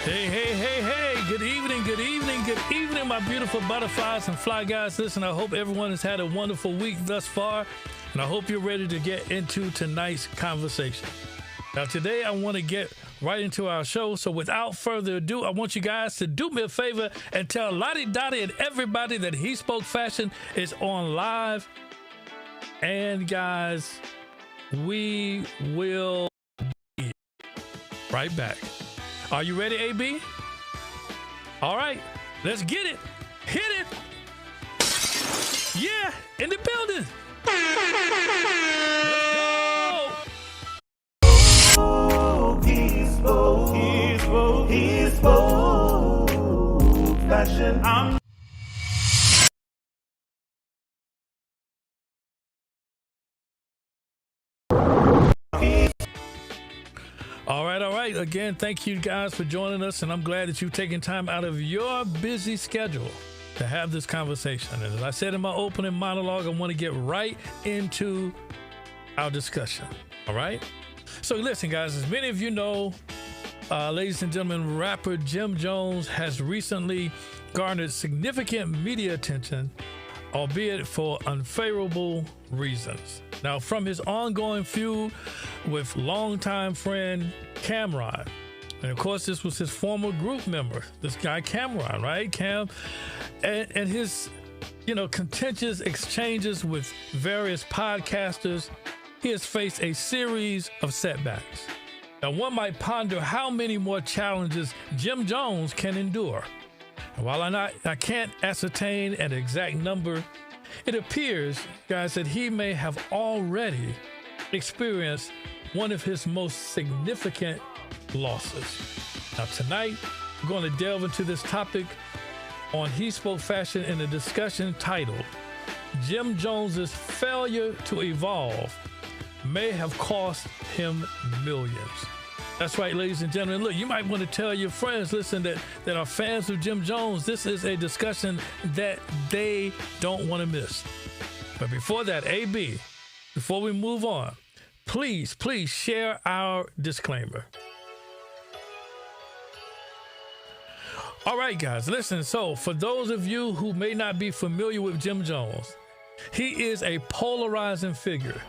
Hey, hey, hey, hey. Good evening, good evening, good evening, my beautiful butterflies and fly guys. Listen, I hope everyone has had a wonderful week thus far, and I hope you're ready to get into tonight's conversation. Now, today I want to get right into our show, so without further ado, I want you guys to do me a favor and tell Lottie Dottie and everybody that HeSpoke Fashion is on live. And guys, we will be right back. Are you ready, AB? All right, let's get it. Hit it. Yeah, in the building. Let's go. HeSpoke Fashion. All right. Again, thank you guys for joining us, and I'm glad that you've taken time out of your busy schedule to have this conversation. And as I said in my opening monologue, I want to get right into our discussion. All right? So listen, guys, as many of you know, ladies and gentlemen, rapper Jim Jones has recently garnered significant media attention, albeit for unfavorable reasons. Now, from his ongoing feud with longtime friend Cameron, and of course, this was his former group member, this guy Cameron, right? Cam, and his, contentious exchanges with various podcasters, he has faced a series of setbacks. Now, one might ponder how many more challenges Jim Jones can endure. And while I can't ascertain an exact number, it appears, guys, that he may have already experienced one of his most significant losses. Now, tonight, we're going to delve into this topic on HeSpoke Fashion in a discussion titled, Jim Jones's Failure to Evolve May Have Cost Him Millions. That's right, ladies and gentlemen. Look, you might want to tell your friends, listen, that are fans of Jim Jones, this is a discussion that they don't want to miss. But before that, AB, before we move on, please share our disclaimer. All right, guys, listen. So for those of you who may not be familiar with Jim Jones, he is a polarizing figure.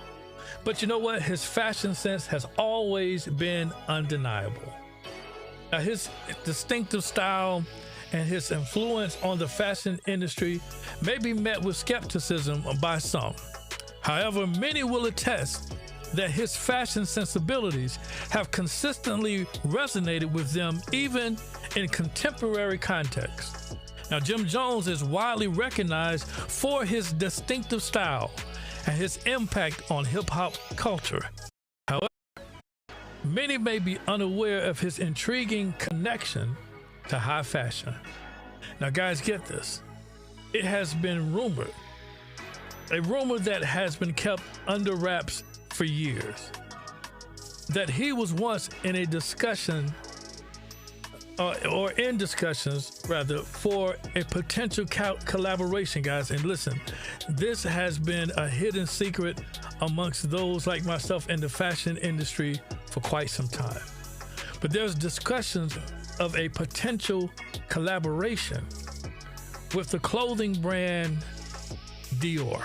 But you know what? His fashion sense has always been undeniable. Now, his distinctive style and his influence on the fashion industry may be met with skepticism by some. However, many will attest that his fashion sensibilities have consistently resonated with them even in contemporary contexts. Now, Jim Jones is widely recognized for his distinctive style and his impact on hip-hop culture. However, many may be unaware of his intriguing connection to high fashion. Now, guys, get this. It has been rumored, a rumor that has been kept under wraps for years, that he was once in a discussion or in discussions rather for a potential collaboration, guys. And listen, this has been a hidden secret amongst those like myself in the fashion industry for quite some time. But there's discussions of a potential collaboration with the clothing brand Dior.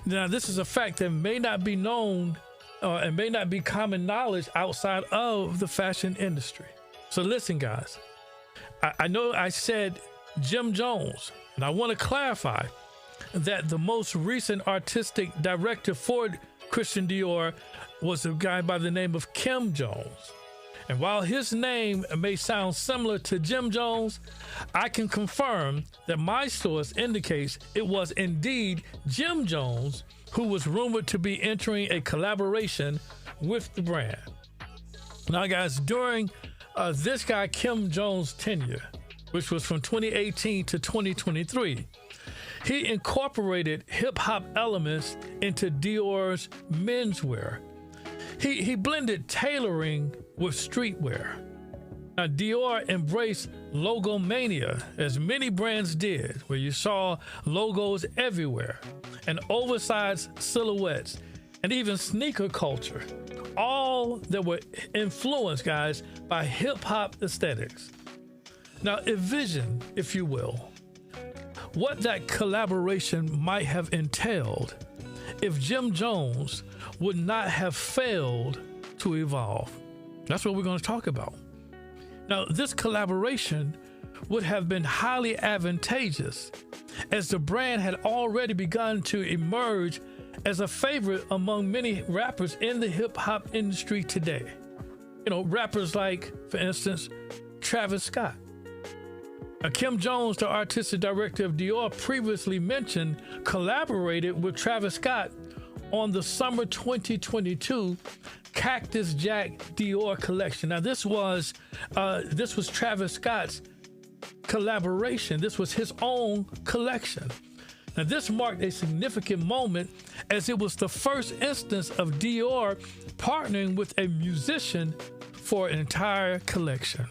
Now, this is a fact that may not be known and may not be common knowledge outside of the fashion industry. So listen, guys, I know I said Jim Jones, and I want to clarify that the most recent artistic director for Christian Dior was a guy by the name of Kim Jones. And while his name may sound similar to Jim Jones, I can confirm that my source indicates it was indeed Jim Jones who was rumored to be entering a collaboration with the brand. Now, guys, during this guy Kim Jones' tenure, which was from 2018 to 2023, he incorporated hip-hop elements into Dior's menswear. He blended tailoring with streetwear. Now, Dior embraced logomania, as many brands did, where you saw logos everywhere, and oversized silhouettes, and even sneaker culture, all that were influenced, guys, by hip-hop aesthetics. Now, envision, if you will, what that collaboration might have entailed if Jim Jones would not have failed to evolve. That's what we're going to talk about. Now, this collaboration would have been highly advantageous as the brand had already begun to emerge as a favorite among many rappers in the hip-hop industry today. You know, rappers like, for instance, Travis Scott. Now, Kim Jones, the artistic director of Dior, previously mentioned, collaborated with Travis Scott on the summer 2022 Cactus Jack Dior collection. Now, this was Travis Scott's collaboration. This was his own collection. Now, this marked a significant moment as it was the first instance of Dior partnering with a musician for an entire collection.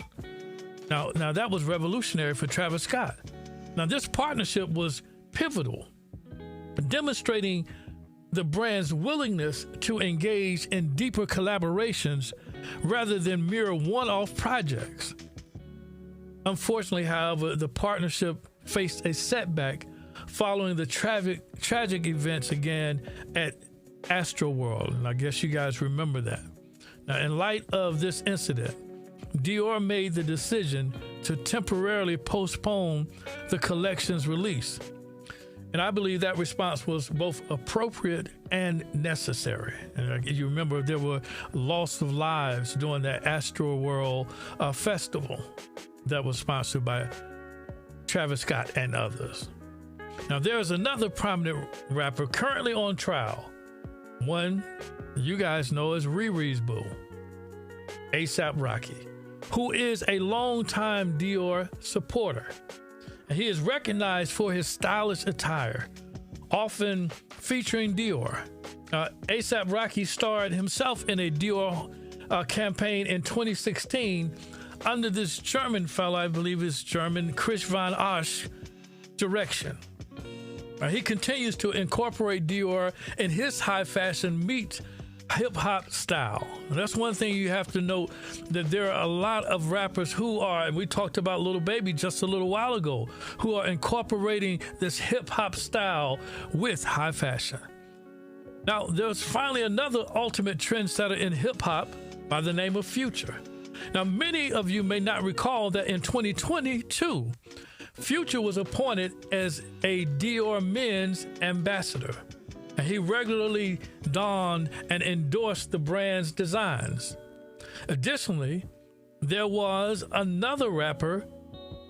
Now that was revolutionary for Travis Scott. Now, this partnership was pivotal, demonstrating the brand's willingness to engage in deeper collaborations rather than mere one-off projects. Unfortunately, however, the partnership faced a setback following the tragic events again at Astroworld, and I guess you guys remember that. Now, in light of this incident, Dior made the decision to temporarily postpone the collection's release. And I believe that response was both appropriate and necessary. And you remember there were loss of lives during that Astroworld festival that was sponsored by Travis Scott and others. Now, there is another prominent rapper currently on trial. One you guys know as Riri's boo, A$AP Rocky, who is a longtime Dior supporter. And he is recognized for his stylish attire, often featuring Dior. A$AP Rocky starred himself in a Dior campaign in 2016 under this German fellow, I believe is German, Chris Van Asch direction. He continues to incorporate Dior in his high fashion meets hip-hop style. And that's one thing you have to note, that there are a lot of rappers who are, and we talked about Lil Baby just a little while ago, who are incorporating this hip-hop style with high fashion. Now, there's finally another ultimate trendsetter in hip-hop by the name of Future. Now, many of you may not recall that in 2022, Future was appointed as a Dior men's ambassador. And he regularly donned and endorsed the brand's designs. Additionally, there was another rapper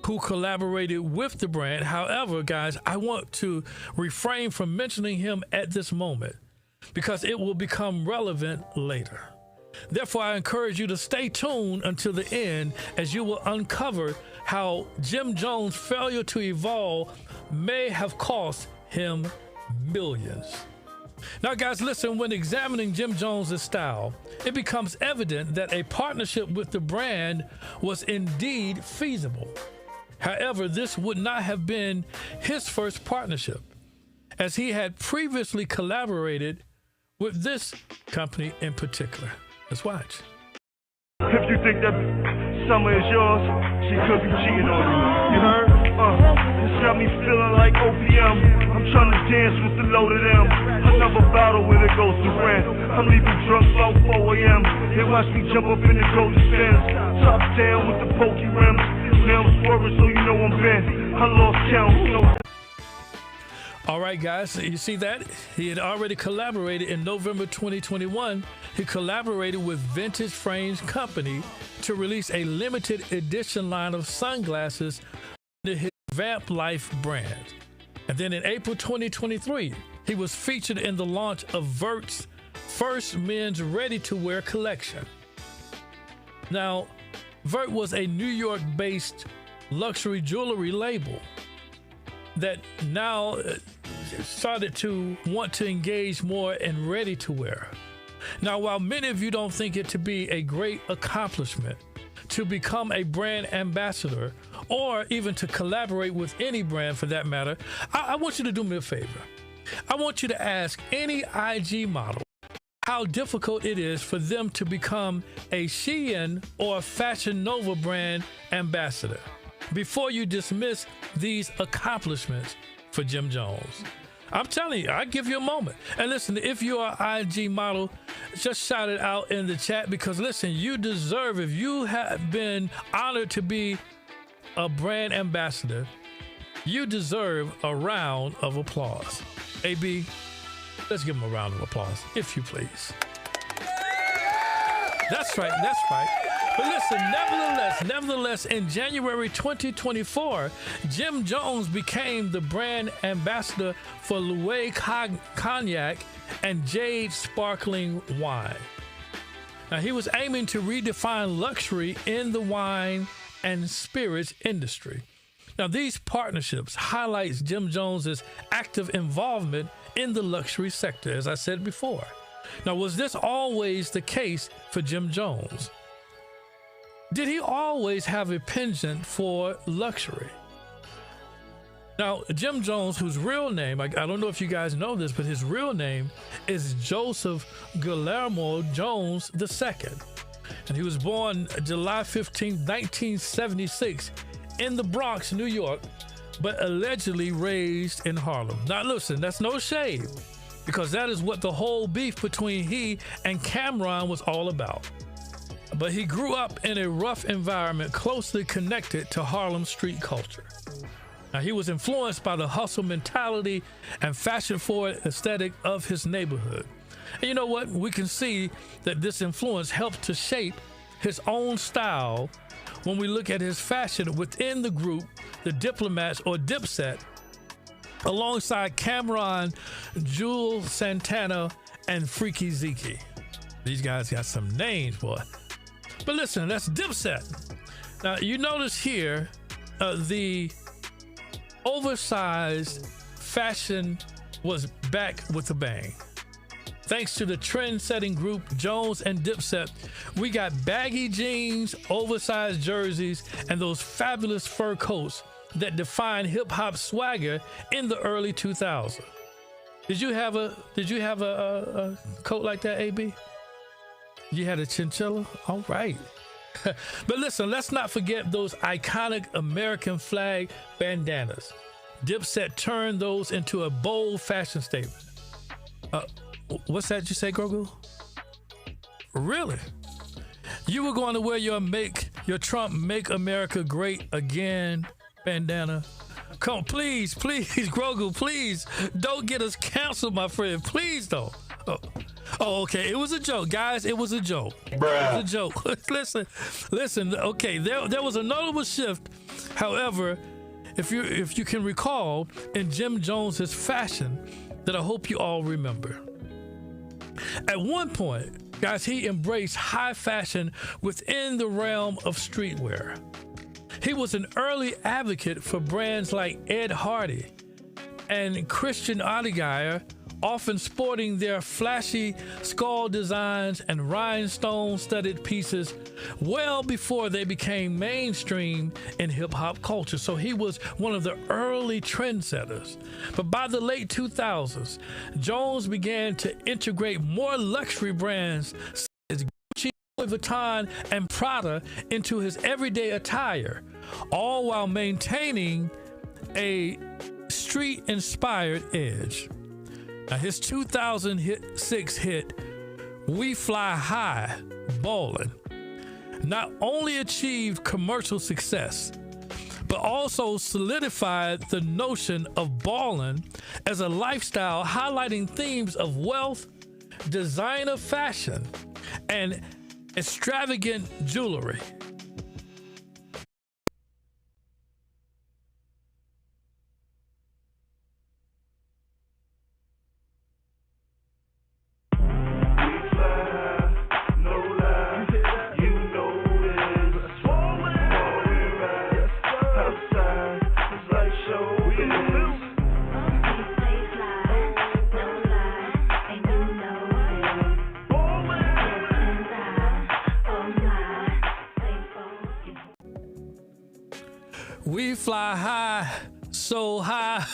who collaborated with the brand. However, guys, I want to refrain from mentioning him at this moment because it will become relevant later. Therefore, I encourage you to stay tuned until the end as you will uncover how Jim Jones' failure to evolve may have cost him millions. Now, guys, listen, when examining Jim Jones' style, it becomes evident that a partnership with the brand was indeed feasible. However, this would not have been his first partnership, as he had previously collaborated with this company in particular. Let's watch. If you think that summer is yours, she could be cheating on you. You heard? This got me feeling like OPM. I'm trying to dance with the load of them. Another battle when it goes to rent. I'm leaving drunk about 4 a.m. They watch me jump up in the golden sands. Top down with the pokey rims. Now I'm swerving so you know I'm bent. I lost count, you know. All right, guys, you see that? He had already collaborated in November 2021. He collaborated with Vintage Frames Company to release a limited edition line of sunglasses under his Vamp Life brand. And then in April 2023, he was featured in the launch of Vert's first men's ready-to-wear collection. Now, Vert was a New York-based luxury jewelry label that now started to want to engage more in ready-to-wear. Now, while many of you don't think it to be a great accomplishment to become a brand ambassador or even to collaborate with any brand for that matter, I want you to do me a favor. I want you to ask any IG model how difficult it is for them to become a Shein or Fashion Nova brand ambassador before you dismiss these accomplishments for Jim Jones. I'm telling you, I give you a moment. And listen, if you are an IG model, just shout it out in the chat, because listen, you deserve, if you have been honored to be a brand ambassador, you deserve a round of applause. AB, let's give him a round of applause, if you please. That's right, that's right. But listen, nevertheless, in January 2024, Jim Jones became the brand ambassador for Louis Cognac and Jade Sparkling Wine. Now, he was aiming to redefine luxury in the wine and spirits industry. Now, these partnerships highlights Jim Jones's active involvement in the luxury sector, as I said before. Now, was this always the case for Jim Jones? Did he always have a penchant for luxury? Now, Jim Jones, whose real name, I don't know if you guys know this, but his real name is Joseph Guillermo Jones II. And he was born July 15, 1976 in the Bronx, New York, but allegedly raised in Harlem. Now, listen, that's no shade, because that is what the whole beef between he and Cameron was all about. But he grew up in a rough environment closely connected to Harlem street culture. Now, he was influenced by the hustle mentality and fashion-forward aesthetic of his neighborhood. And you know what? We can see that this influence helped to shape his own style when we look at his fashion within the group, the Diplomats or Dipset, alongside Cameron, Jules Santana, and Freaky Zeke. These guys got some names, boy. But listen, that's Dipset. Now, you notice here the oversized fashion was back with a bang. Thanks to the trend-setting group Jones and Dipset, we got baggy jeans, oversized jerseys, and those fabulous fur coats that defined hip-hop swagger in the early 2000s. Did you have a coat like that, AB? You had a chinchilla? All right. But listen, let's not forget those iconic American flag bandanas. Dipset turned those into a bold fashion statement. What's that you say, Grogu? Really? You were going to wear your Trump Make America Great Again bandana? Come on, please, Grogu, please don't get us canceled, my friend. Please don't. Oh, okay. It was a joke, guys. It was a joke. Bruh. It was a joke. listen. Okay, there was a notable shift. However, if you can recall, in Jim Jones's fashion, that I hope you all remember. At one point, guys, he embraced high fashion within the realm of streetwear. He was an early advocate for brands like Ed Hardy and Christian Audigier, often sporting their flashy skull designs and rhinestone-studded pieces well before they became mainstream in hip-hop culture. So he was one of the early trendsetters. But by the late 2000s, Jones began to integrate more luxury brands such as Gucci, Louis Vuitton, and Prada into his everyday attire, all while maintaining a street-inspired edge. Now, his 2006 hit, We Fly High, Ballin', not only achieved commercial success, but also solidified the notion of ballin' as a lifestyle, highlighting themes of wealth, designer fashion, and extravagant jewelry. We fly high, so high.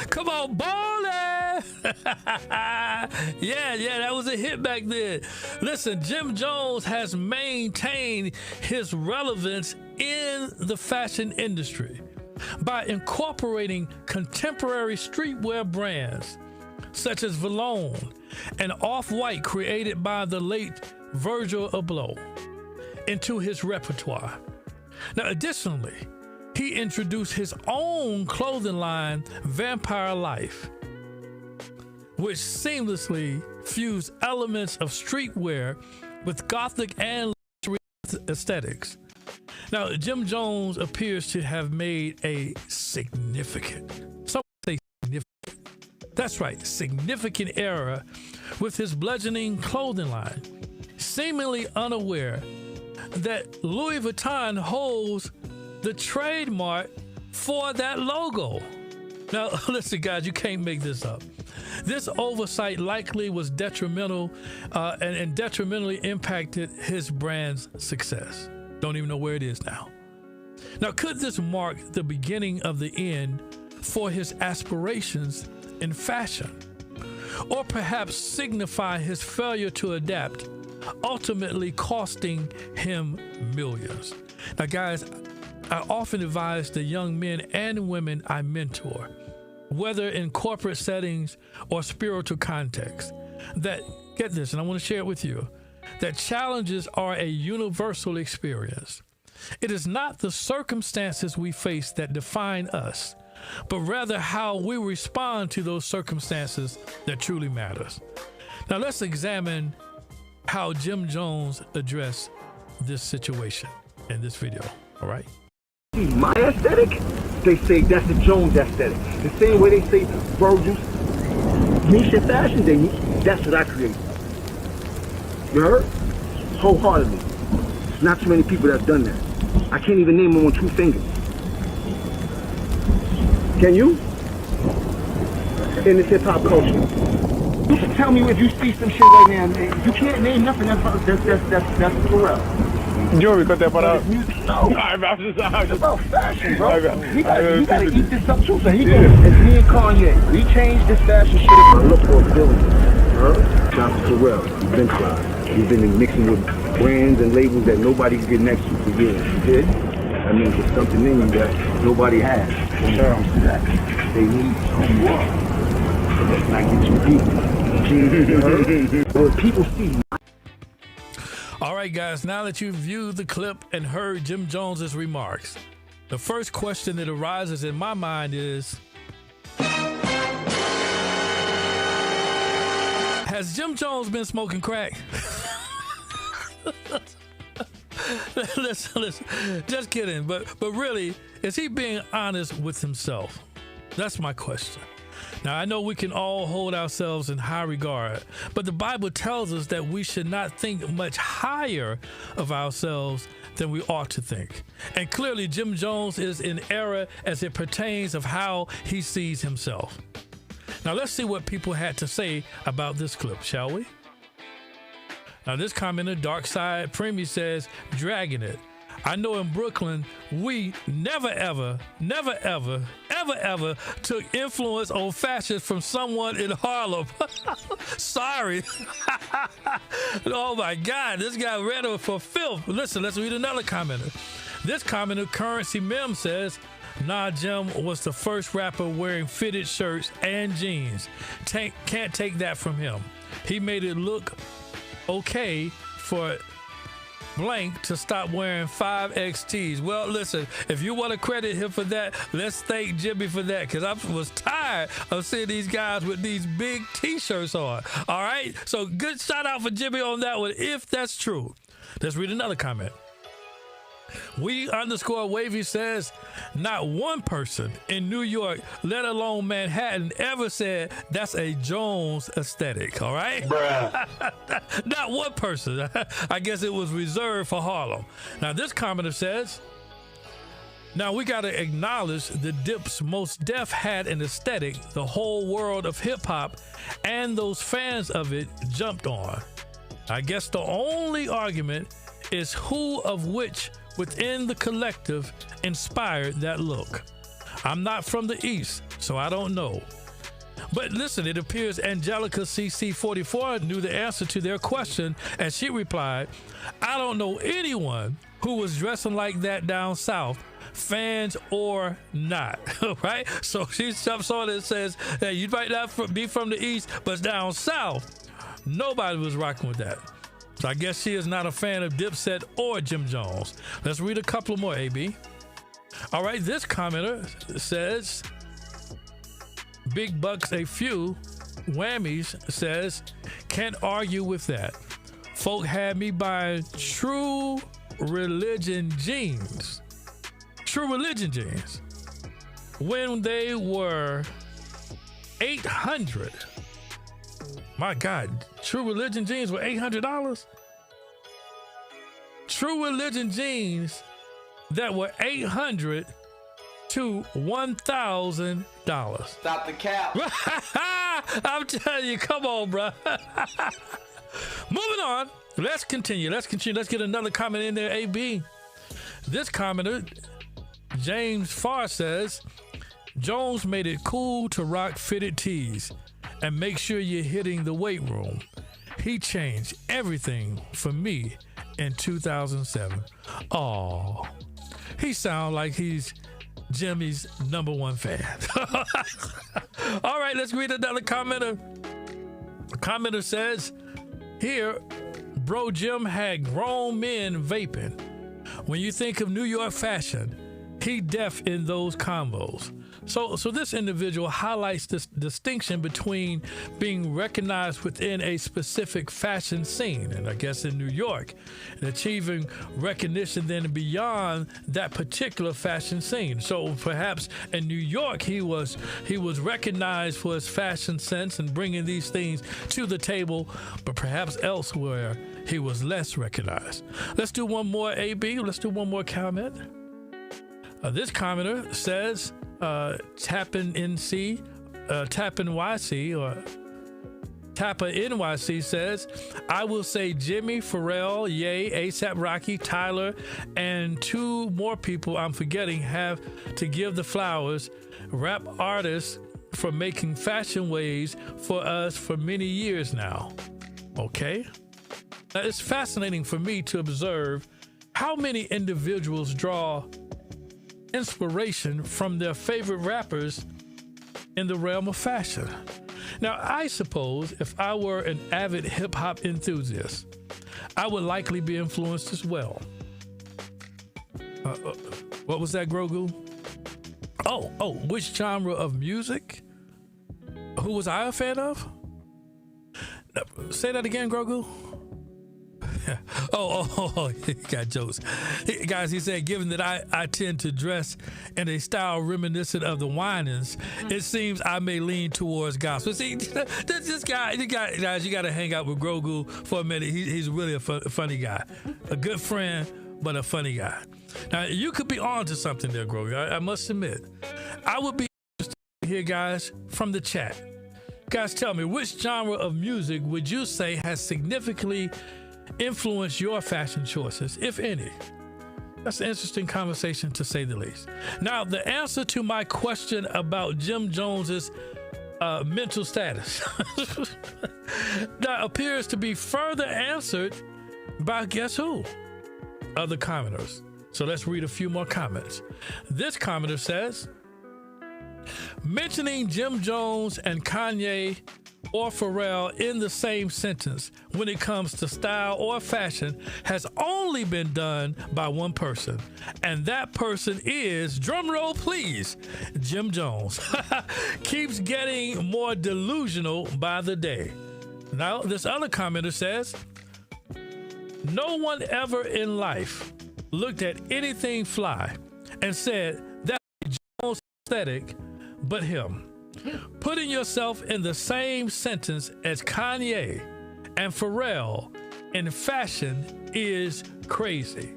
Come on, ballin'. man. Yeah, that was a hit back then. Listen, Jim Jones has maintained his relevance in the fashion industry by incorporating contemporary streetwear brands such as Valone and Off-White, created by the late Virgil Abloh, into his repertoire. Now, additionally, he introduced his own clothing line, Vampire Life, which seamlessly fused elements of streetwear with gothic and luxury aesthetics. Now, Jim Jones appears to have made a significant, some say significant, that's right, significant error with his bludgeoning clothing line, seemingly unaware that Louis Vuitton holds the trademark for that logo. Now, listen, guys, you can't make this up. This oversight likely was detrimental and detrimentally impacted his brand's success. Don't even know where it is now. Now, could this mark the beginning of the end for his aspirations in fashion? Or perhaps signify his failure to adapt, ultimately costing him millions? Now, guys, I often advise the young men and women I mentor, whether in corporate settings or spiritual contexts, that, get this, and I want to share it with you, that challenges are a universal experience. It is not the circumstances we face that define us, but rather how we respond to those circumstances that truly matters. Now let's examine how Jim Jones addressed this situation in this video, all right? My aesthetic, they say that's the Jones aesthetic. The same way they say Virgil's niche in fashion, that's what I created. You heard? Wholeheartedly. There's not too many people that have done that. I can't even name them on 2 fingers. Can you? In this hip-hop culture. You can tell me if you see some shit right now. You can't name nothing. That's Pharrell. You want me to cut that part out? No. It's about fashion, bro. You gotta eat this up too. So he goes, it's me and Kanye. We changed this fashion shit. I look for a billion. Shout out to Pharrell. He's been tried. He's been mixing with brands and labels that nobody can get next to for years. He did. That means there's something in you that nobody has. When it comes to that, they need some more. So let's not get too deep. When people see. All right, guys, now that you've viewed the clip and heard Jim Jones's remarks, the first question that arises in my mind is, has Jim Jones been smoking crack? listen, just kidding. But really, is he being honest with himself? That's my question. Now, I know we can all hold ourselves in high regard, but the Bible tells us that we should not think much higher of ourselves than we ought to think. And clearly, Jim Jones is in error as it pertains of how he sees himself. Now, let's see what people had to say about this clip, shall we? Now, this commenter, Dark Side Premium, says, dragging it. I know in Brooklyn, we never, ever took influence on fashion from someone in Harlem. Sorry. Oh my God, this guy read it for filth. Listen, let's read another commenter. This commenter, Currency Mem, says, nah, Jim was the first rapper wearing fitted shirts and jeans. Can't take that from him. He made it look okay for blank to stop wearing 5XTs. Well, listen, if you want to credit him for that, let's thank Jimmy for that, because I was tired of seeing these guys with these big t-shirts on. All right, so good shout out for Jimmy on that one, if that's true. Let's read another comment. We_Wavy says, not one person in New York, let alone Manhattan, ever said that's a Jones aesthetic, all right? Bruh. Not one person. I guess it was reserved for Harlem. Now, this commenter says, now we got to acknowledge the Dip's Most Def had an aesthetic the whole world of hip-hop and those fans of it jumped on. I guess the only argument is who of which within the collective inspired that look. I'm not from the East, so I don't know. But listen, it appears Angelica CC44 knew the answer to their question, and she replied, I don't know anyone who was dressing like that down south, fans or not. Right? So she jumps on it and says, hey, you might not be from the East, but down south, nobody was rocking with that. So I guess she is not a fan of Dipset or Jim Jones. Let's read a couple more, AB. All right, this commenter says, Big Bucks a few whammies says, can't argue with that. Folk had me buying True Religion jeans. True Religion jeans. When they were $800. My God, True Religion jeans were $800? True Religion jeans that were $800 to $1,000. Stop the cap. I'm telling you, come on, bro. Moving on. Let's continue. Let's get another comment in there, AB. This commenter, James Farr, says, Jones made it cool to rock fitted tees and make sure you're hitting the weight room. He changed everything for me in 2007. Oh, he sounds like he's Jimmy's #1 fan. All right, let's read another commenter. The commenter says, here, Bro Jim had grown men vaping. When you think of New York fashion, he deaf in those combos. So this individual highlights this distinction between being recognized within a specific fashion scene, and I guess in New York, and achieving recognition then beyond that particular fashion scene. So perhaps in New York, he was recognized for his fashion sense and bringing these things to the table, but perhaps elsewhere he was less recognized. Let's do one more, AB. Let's do one more comment. This commenter says, Tappa NYC says, I will say Jimmy, Pharrell, Ye, A$AP Rocky, Tyler, and 2 more people I'm forgetting have to give the flowers. Rap artists for making fashion waves for us for many years now. Okay. Now, it's fascinating for me to observe how many individuals draw inspiration from their favorite rappers in the realm of fashion. Now, I suppose if I were an avid hip-hop enthusiast, I would likely be influenced as well. What was that, Grogu? Oh, which genre of music? Who was I a fan of? Say that again, Grogu. Oh, he got jokes. Guys, he said, given that I tend to dress in a style reminiscent of the Winans, it seems I may lean towards gospel. See, this guy, guys, you got to hang out with Grogu for a minute. He's really a funny guy. A good friend, but a funny guy. Now, you could be on to something there, Grogu. I must admit. I would be interested to hear, guys, from the chat. Guys, tell me, which genre of music would you say has significantly influence your fashion choices, if any? That's an interesting conversation, to say the least. Now, the answer to my question about Jim Jones's mental status now appears to be further answered by guess who? Other commenters. So let's read a few more comments. This commenter says, mentioning Jim Jones and Kanye or Pharrell in the same sentence when it comes to style or fashion has only been done by one person, and that person is, drumroll please, Jim Jones. Keeps getting more delusional by the day. Now, this other commenter says, no one ever in life looked at anything fly and said that's Jones' aesthetic but him. Putting yourself in the same sentence as Kanye and Pharrell in fashion is crazy.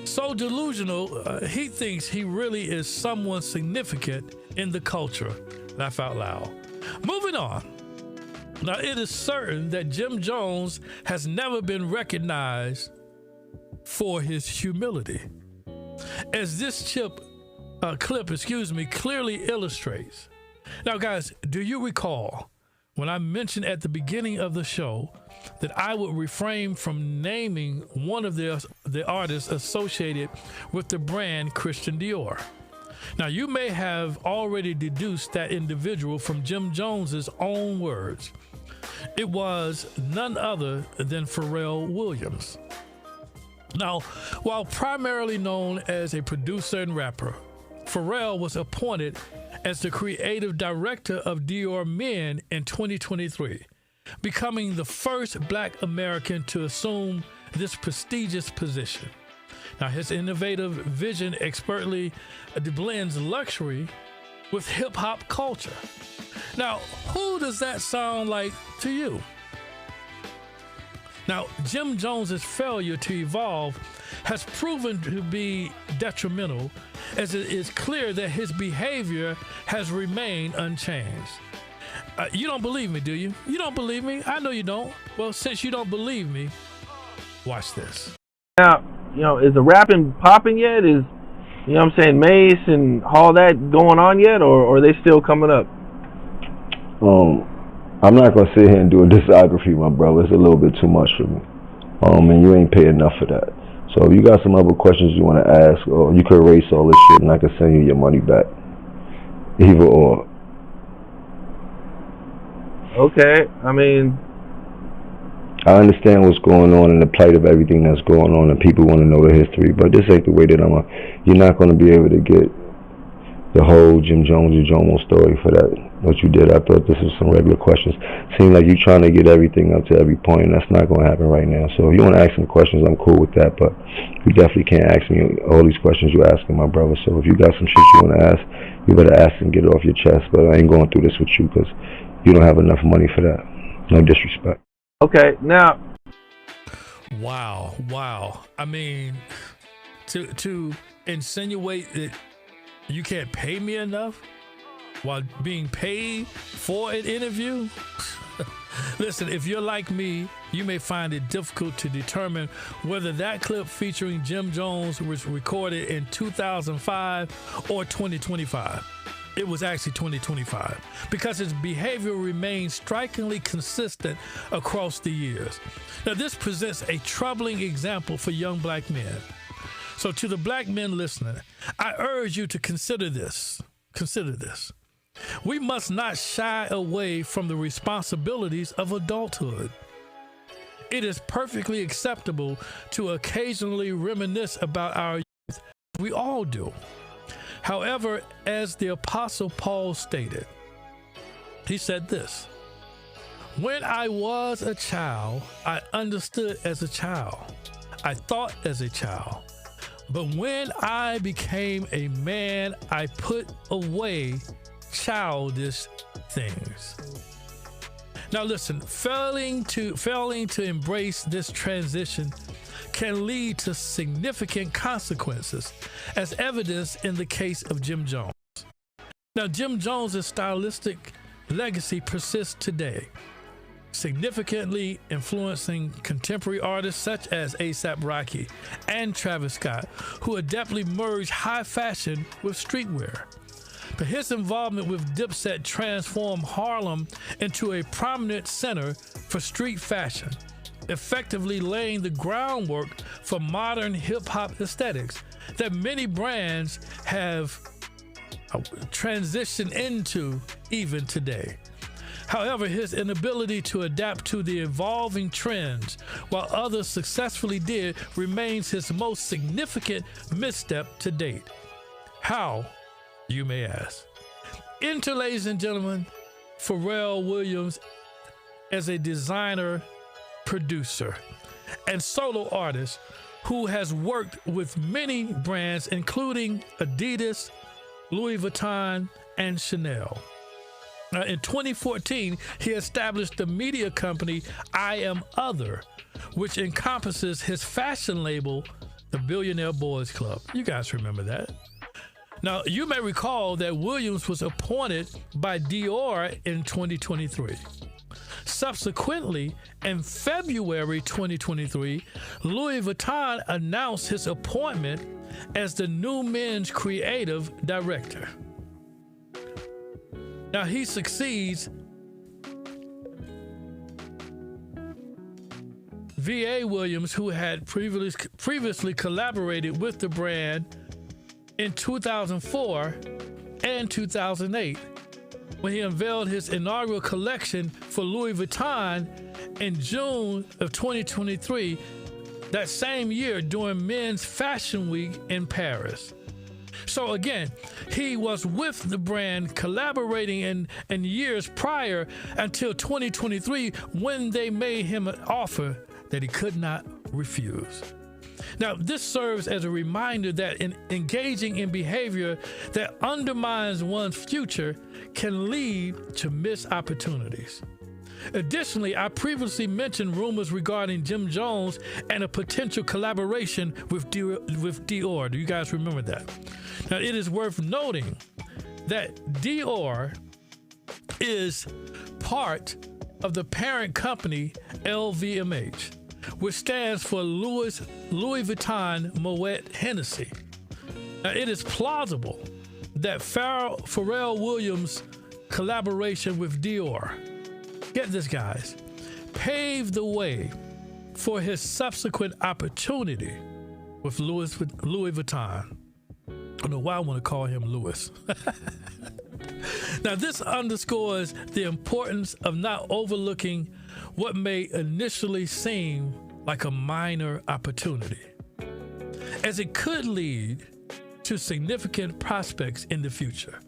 So delusional, he thinks he really is someone significant in the culture. Laugh out loud. Moving on. Now, it is certain that Jim Jones has never been recognized for his humility. As this clip clearly illustrates, Now, guys, do you recall when I mentioned at the beginning of the show that I would refrain from naming one of the artists associated with the brand Christian Dior? Now, you may have already deduced that individual from Jim Jones's own words. It was none other than Pharrell Williams. Now, while primarily known as a producer and rapper, Pharrell was appointed as the creative director of Dior Men in 2023, becoming the first Black American to assume this prestigious position. Now, his innovative vision expertly blends luxury with hip-hop culture. Now, who does that sound like to you? Now, Jim Jones's failure to evolve has proven to be detrimental, as it is clear that his behavior has remained unchanged. You don't believe me, do you? You don't believe me? I know you don't. Well, since you don't believe me, watch this. Now, is the rapping popping yet? Is, what I'm saying, Mace and all that going on yet, or are they still coming up? I'm not gonna sit here and do a discography, my brother. It's a little bit too much for me. And you ain't paid enough for that. So if you got some other questions you want to ask, or you could erase all this shit and I could send you your money back. Either or. Okay, I understand what's going on and the plight of everything that's going on, and people want to know the history, but this ain't the way that you're not going to be able to get the whole Jim Jones or Jomo story for that, what you did. I thought this was some regular questions. Seems like you're trying to get everything up to every point, and that's not going to happen right now. So if you want to ask some questions, I'm cool with that, but you definitely can't ask me all these questions you're asking, my brother. So if you got some shit you want to ask, you better ask and get it off your chest, but I ain't going through this with you because you don't have enough money for that. No disrespect. Okay, now. Wow. To insinuate that you can't pay me enough while being paid for an interview? Listen, if you're like me, you may find it difficult to determine whether that clip featuring Jim Jones was recorded in 2005 or 2025. It was actually 2025 because his behavior remains strikingly consistent across the years. Now, this presents a troubling example for young Black men. So to the Black men listening, I urge you to consider this. Consider this. We must not shy away from the responsibilities of adulthood. It is perfectly acceptable to occasionally reminisce about our youth. We all do. However, as the Apostle Paul stated, he said this: "When I was a child, I understood as a child. I thought as a child. But when I became a man, I put away childish things." Now listen, failing to embrace this transition can lead to significant consequences, as evidenced in the case of Jim Jones. Now, Jim Jones's stylistic legacy persists today, significantly influencing contemporary artists such as A$AP Rocky and Travis Scott, who adeptly merged high fashion with streetwear. But his involvement with Dipset transformed Harlem into a prominent center for street fashion, effectively laying the groundwork for modern hip-hop aesthetics that many brands have transitioned into even today. However, his inability to adapt to the evolving trends, while others successfully did, remains his most significant misstep to date. How, you may ask? Enter, ladies and gentlemen, Pharrell Williams as a designer, producer, and solo artist who has worked with many brands, including Adidas, Louis Vuitton, and Chanel. In 2014, he established the media company I Am Other, which encompasses his fashion label, the Billionaire Boys Club. You guys remember that. Now, you may recall that Williams was appointed by Dior in 2023. Subsequently, in February 2023, Louis Vuitton announced his appointment as the new men's creative director. Now he succeeds V.A. Williams, who had previously collaborated with the brand in 2004 and 2008 when he unveiled his inaugural collection for Louis Vuitton in June of 2023, that same year during Men's Fashion Week in Paris. So again, he was with the brand collaborating in years prior until 2023 when they made him an offer that he could not refuse. Now, this serves as a reminder that in engaging in behavior that undermines one's future can lead to missed opportunities. Additionally, I previously mentioned rumors regarding Jim Jones and a potential collaboration with Dior. Do you guys remember that? Now, it is worth noting that Dior is part of the parent company LVMH, which stands for Louis Vuitton Moet Hennessy. Now, it is plausible that Pharrell Williams' collaboration with Dior, get this guys, paved the way for his subsequent opportunity with Louis Vuitton. I don't know why I want to call him Louis. Now, this underscores the importance of not overlooking what may initially seem like a minor opportunity, as it could lead to significant prospects in the future.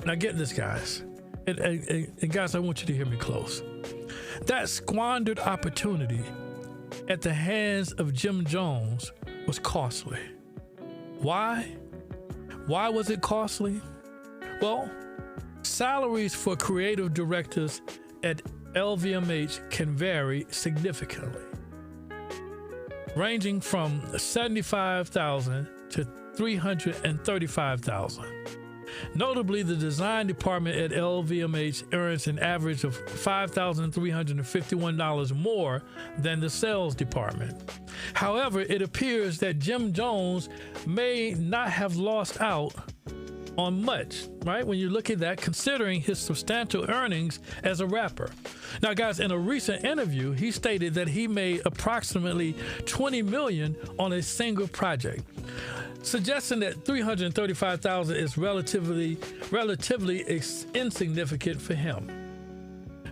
Now, get this, guys. And guys, I want you to hear me close. That squandered opportunity at the hands of Jim Jones was costly. Why? Why was it costly? Well, salaries for creative directors at LVMH can vary significantly, ranging from $75,000 to $335,000. Notably, the design department at LVMH earns an average of $5,351 more than the sales department. However, it appears that Jim Jones may not have lost out on much, right? When you look at that, considering his substantial earnings as a rapper. Now, guys, in a recent interview, he stated that he made approximately $20 million on a single project, suggesting that $335,000 is relatively insignificant for him.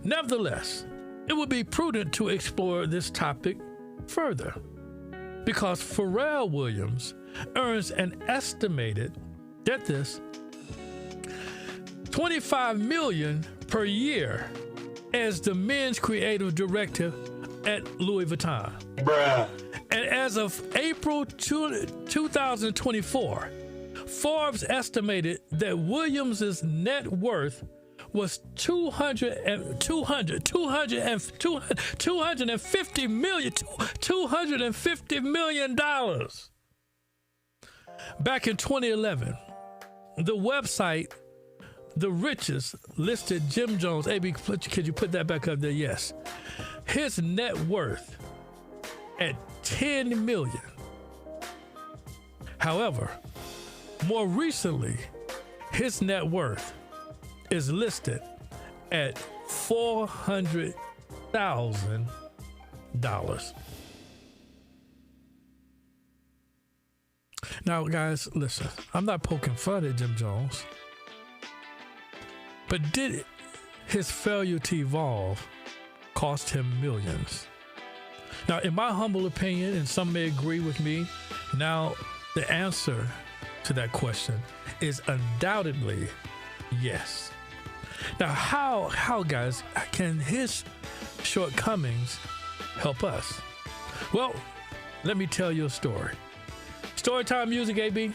Nevertheless, it would be prudent to explore this topic further, because Pharrell Williams earns an estimated, get this, $25 million per year as the men's creative director at Louis Vuitton. Bruh. And as of April 2024, Forbes estimated that Williams' net worth was $250 million. Back in 2011, the website The Richest listed Jim Jones. AB, could you put that back up there? Yes. His net worth at $10 million. However, more recently, his net worth is listed at $400,000. Now, guys, listen, I'm not poking fun at Jim Jones, but did his failure to evolve cost him millions? Now, in my humble opinion, and some may agree with me, now the answer to that question is undoubtedly yes. Now, how guys, can his shortcomings help us? Well, let me tell you a story. Storytime music, AB.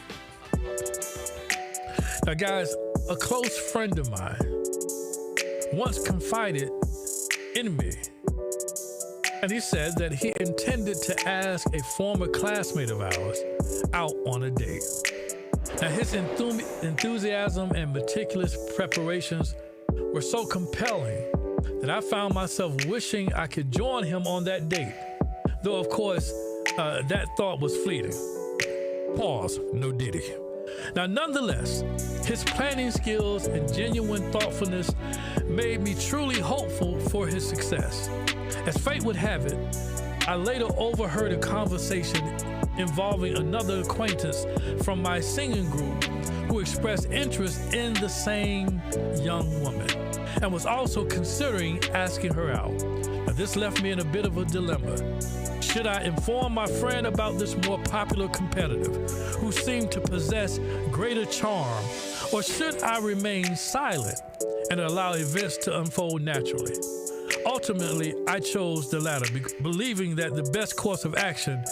Now, guys, a close friend of mine once confided in me, and he said that he intended to ask a former classmate of ours out on a date. Now, his enthusiasm and meticulous preparations were so compelling that I found myself wishing I could join him on that date, though, of course, that thought was fleeting. Pause, no diddy. Now, nonetheless, his planning skills and genuine thoughtfulness made me truly hopeful for his success. As fate would have it, I later overheard a conversation involving another acquaintance from my singing group who expressed interest in the same young woman and was also considering asking her out. Now, this left me in a bit of a dilemma. Should I inform my friend about this more popular competitor who seemed to possess greater charm, or should I remain silent and allow events to unfold naturally? Ultimately, I chose the latter, believing that the best course of action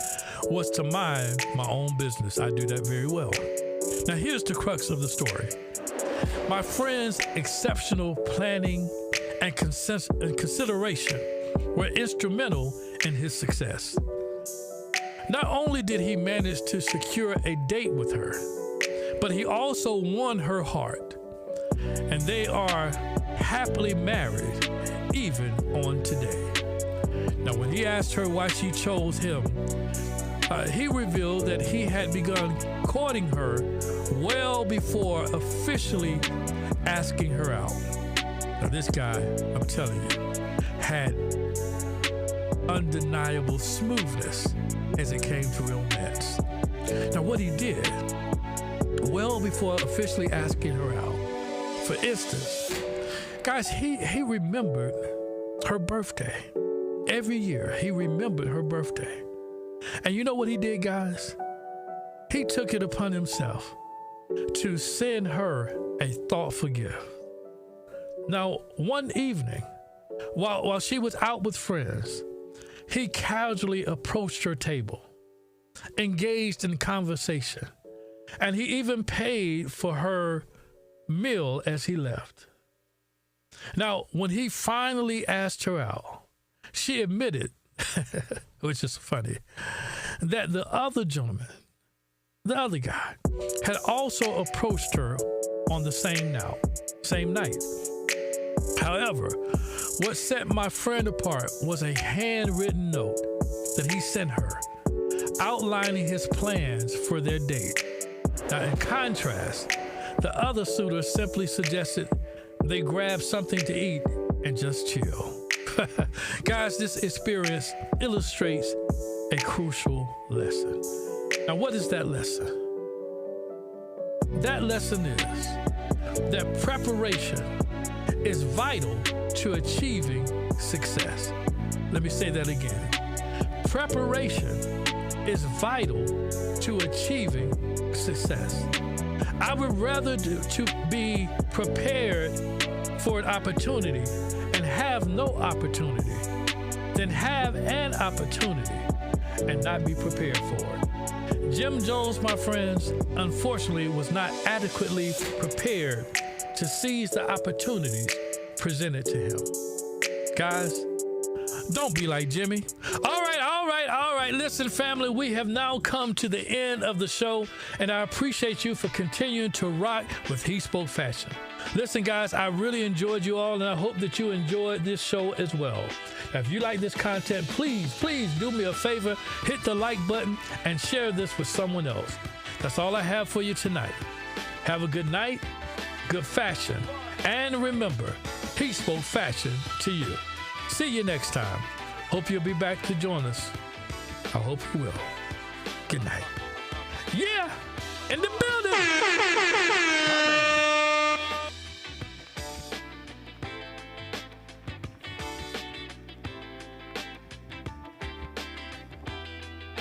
was to mind my own business. I do that very well. Now, here's the crux of the story. My friend's exceptional planning and consideration were instrumental in his success. Not only did he manage to secure a date with her, but he also won her heart, and they are happily married even on today. Now, when he asked her why she chose him, he revealed that he had begun courting her well before officially asking her out. Now, this guy, I'm telling you, had undeniable smoothness as it came to romance. Now, what he did, well before officially asking her out, for instance, guys, he remembered her birthday. Every year, he remembered her birthday. And you know what he did, guys? He took it upon himself to send her a thoughtful gift. Now, one evening, while she was out with friends, he casually approached her table, engaged in conversation, and he even paid for her meal as he left. Now, when he finally asked her out, she admitted, which is funny, that the other gentleman, the other guy, had also approached her on the same night. However, what set my friend apart was a handwritten note that he sent her, outlining his plans for their date. Now, in contrast, the other suitor simply suggested they grab something to eat and just chill. Guys, this experience illustrates a crucial lesson. Now, what is that lesson? That lesson is that preparation is vital to achieving success. Let me say that again. Preparation is vital to achieving success. I would rather to be prepared for an opportunity and have no opportunity than have an opportunity and not be prepared for it. Jim Jones, my friends, unfortunately was not adequately prepared to seize the opportunities presented to him. Guys, don't be like Jimmy. All right. Listen, family, we have now come to the end of the show, and I appreciate you for continuing to rock with HeSpoke Fashion. Listen, guys, I really enjoyed you all, and I hope that you enjoyed this show as well. Now, if you like this content, please do me a favor, hit the like button and share this with someone else. That's all I have for you tonight. Have a good night, good fashion, and remember, HeSpoke Fashion to you. See you next time. Hope you'll be back to join us. I hope you will. Good night. Yeah, in the building.